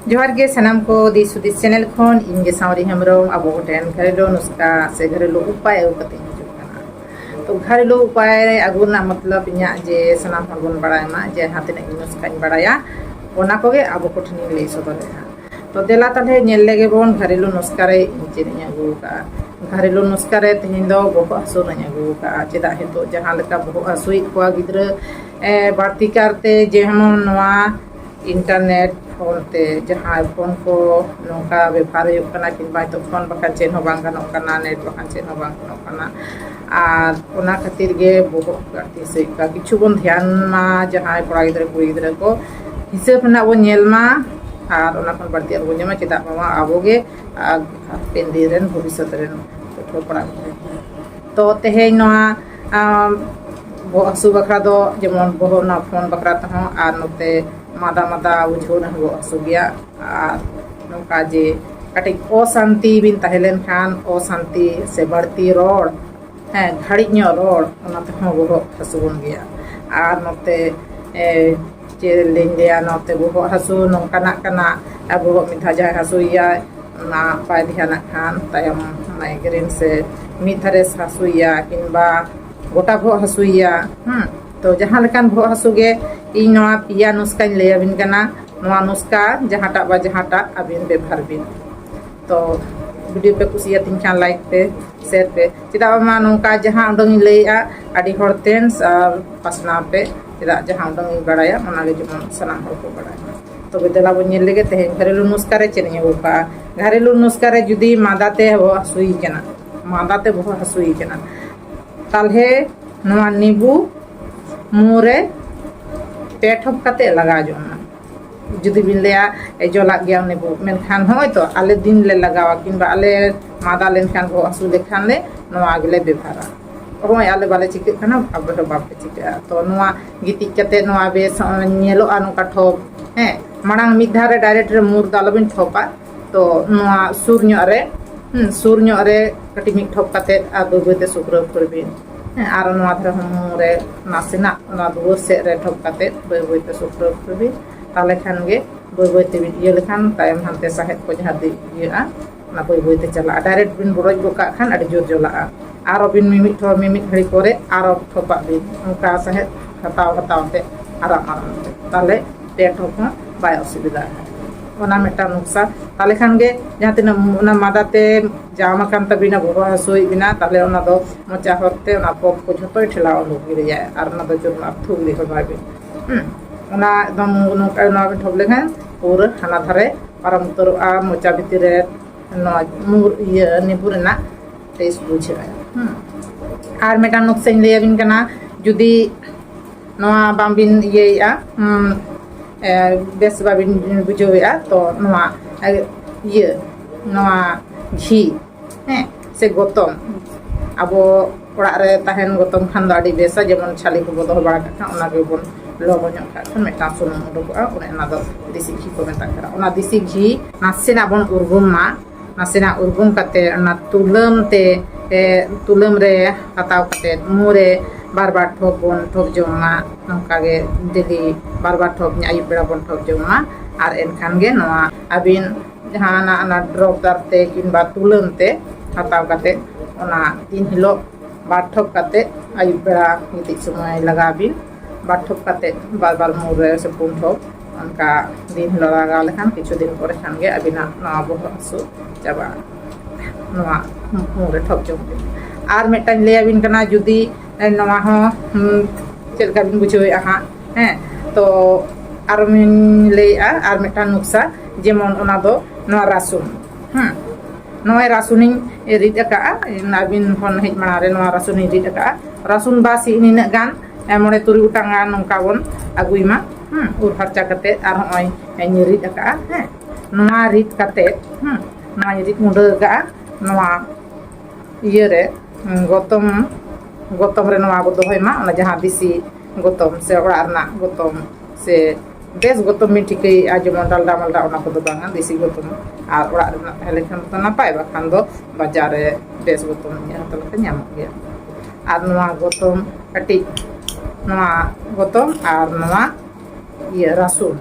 जोहार गे सनाम को this हुदिस channel खन इनगे सावरी हेम्ब्रम अब गोटेन घरेलू नुस्खा से घरेलू उपाय अगु कते हिजुग कना। तो घरेलू उपाय अगु ना मतलब इन्या जे सनाम हर बन बड़ायमा जे हातिना नुस्खा इन बड़ाया ओना कोगे अब कोठनी लई सदरे हा। तो देला तले नेल लेगे बोन घरेलू नुस्खा रे इनचे अगु का घरेलू नुस्खा रे तिहिन दो बहो हसु ना अगु का चेदा हेतो जहां लेका बहो हसुई को गिद्र बाड़ती करते जेमन नवा इंटरनेट फोन ते जहां फोन को नौका व्यवहार होना कि तो फोन बखा चेन हो बांग गानों कना नेट बखा चेन हो बांग गानों कना और ओना खातिर गे बहुत गति से का किछु बन ध्यान मा जहां कोड़ा गिद्र कुड़ी गिद्र को हिसाब ना वो नेल मा और ओना खन बढ़ती वो जमा चेदा मामा आबोगे पेंदी रेन भविष्य रेन तो पड़ा तो तेहे नोआ बहुत हसु बखरा दो जेमन बहुत ना फोन बखरा तह और नोते मादा मादा बुझो ना बहुत हसु गया और नौका जे कटे अशांति बिन तहलेन खान अशांति से बढ़ती रोड है घड़ी नो रोड ओना तह बहुत हसु बन गया और नोते जे लेंदिया नोते बहुत हसु नौका ना कना अब बहुत मिठा जाए हसु या ना पाय ध्यान खान तयम माइग्रेन से मिथरे हसु या किंबा गोटा भो हसुया तो जहां लेकान भो हसुगे इन नवा पिया नुस्खा ले अबिन कना नवा नुस्खा जहांटा बा जहांटा अबिन व्यवहार बिन तो वीडियो पे कुसिया तीन खान लाइक पे शेयर पे चिदा मा नौका जहां उडंग लेया आदि हरतेन पासना पे चिदा जहां उडंग बड़ाया ओनागे जमन सनाम हर को बड़ाया तो बेदला बन नेल लेगे ते घरेलू नुस्खा रे चेने होका घरेलू नुस्खा रे जुदी मादाते हो हसुई कना मादाते बहुत हसुई कना तालहे नवा नींबू मुरे पे ठप कते लगा जोना जुदी बिन लेया ए जोला गया नींबू मेनखान होय तो आले दिन ले लगावा किंबा आले मादा लेनखान हो हसु लेखान ले नवा आगले बेभारा होय आले बाले चिके खाना अब बाप चिके तो नवा गिति कते नवा बेस नेलो आनु का ठप हे मांग मिधारे डायरेक्ट रे मुर दालबिन ठोपा तो नवा सुर न्यो रे सुर न्यो रे कटी मिक ठप कते अब बते सुग्र करबिन और नवा धर मुरे नासेना ना दुवर से रे ठप कते बते सुग्र करबिन ताले खान गे बते ये लेखान तायम हानते साहेब को जहां दी ये ना बते चला डायरेक्ट बिन बरज गोका खान अडी जोर जोला आरो बिन मिमिट ठो मिमिट घड़ी करे आरो ठोपा बिन उनका साहेब हतावते आराम आराम ताले पेट ठोप बाय असुविधा ओना मेटा नुक्सा ताले खान गे जहां तिना ओना मादाते जामा कान तबिना बहो हसुई बिना ताले ओना दो मोचा हरते ओना पप को झतो ठेला लोग गिरे जाए और ओना दो जोर थुग दे होबाबे ओना एकदम नोका ओना ठोबले खान पूरा खाना धारे पारम उतर आ मोचा भितर रे नो मुर ये निपुर ना टेस्ट बुझे और मेटा नुक्सा इन ले बिन कना जुदी नोआ बामबिन ये आ बेस बाबिन बुझोया तो नोआ ये नोआ घी हैं से गौतम अब ओड़ा रे तहन गौतम खान दाड़ी बेसा जेमन छाली को बदो बड़ा का ओना के बोन लोगो ᱧᱚᱜ खान मेटा सुनुम उडुकआ ओने ना दो देसी घी को मेता करा ओना देसी घी नासेना बन उर्गुम मा नासेना उर्गुम कते ना तुलम रे हताव कते मुरे बार बार ठोक बन ठोक जोमा नौका गे दिली बार बार ठोक आयु बेड़ा बन ठोक जोमा और एनखान गे नवा अबिन जहाना ना ड्रॉप दारते किंबा तुलम ते हताव कते ओना तीन हिलो बार ठोक कते आयु बेड़ा गिति समय लगा बिन बार ठोक कते बार बार मुरे से पुन ठोक उनका दिन हिलो लगा लेखान किछु दिन परे खान गे अबिना नवा बहो हसु चाबा नवा मुरे ठोक जोम और मेटान ले अबिन कना जुदी नवा हो चलका बिन बुझोया हां हैं तो और मिन ले और मेटान नुक्सा जेमन ओना दो नवा रासुन नवा रासुनिन रिद का नाबिन फोन हेज माना रे नवा रासुन रिद का रासुन बासी निन गान मोड़े तुरी उटांगा नौका बन अगुइमा उर फरचा कते और होय रिद का हैं नवा रिद कते नवा रिद मुंडा का नवा ये रे गौतम रे नवा बदो होय मा ओना जहां दिसी गौतम से ओड़ा रना गौतम से बेस गौतम में ठीक है जेमन डालडा मालडा ओना को दो बांगा देसी गौतम और ओड़ा रना पहले खान तो नापाय बाखान दो बाजार रे बेस गौतम या तो लका ᱧᱟᱢᱚᱜ गया और नवा गौतम कटी नवा गौतम और नवा ये रसुन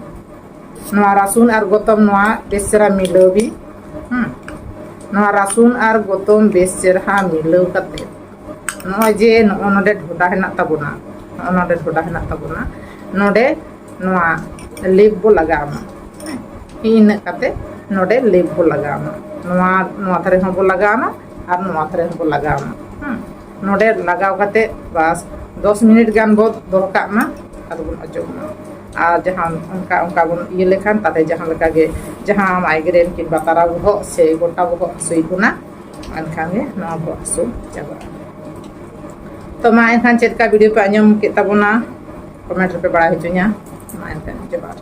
नवा रसुन और गतम नवा बेस चेहरा मिलावी नवा रसुन और गतम बेस चेहरा मिलाव कते नॉय जे नोडे ढोडा हेना तबुना नोडे ढोडा हेना तबुना नोडे नवा लेप बो लगामा इन कते नोडे लेप बो लगामा नवा नवा थारे हो बो लगामा और नवा थारे हो बो लगामा नोडे लगाव कते बस 10 मिनट गान बो दोह कामा आदो बन अजोमा और जहां उनका बन ये लेखान ताते जहां लगा गे जहां माइग्रेन कि बतारा बो से गोटा बो हसुई बुना अनखान गे नवा बो हसु चाबा तो मा एनखान चेक का वीडियो पे आंजम के तबुना कमेंट पे बड़ा हिजु냐 मा एनखान जवाब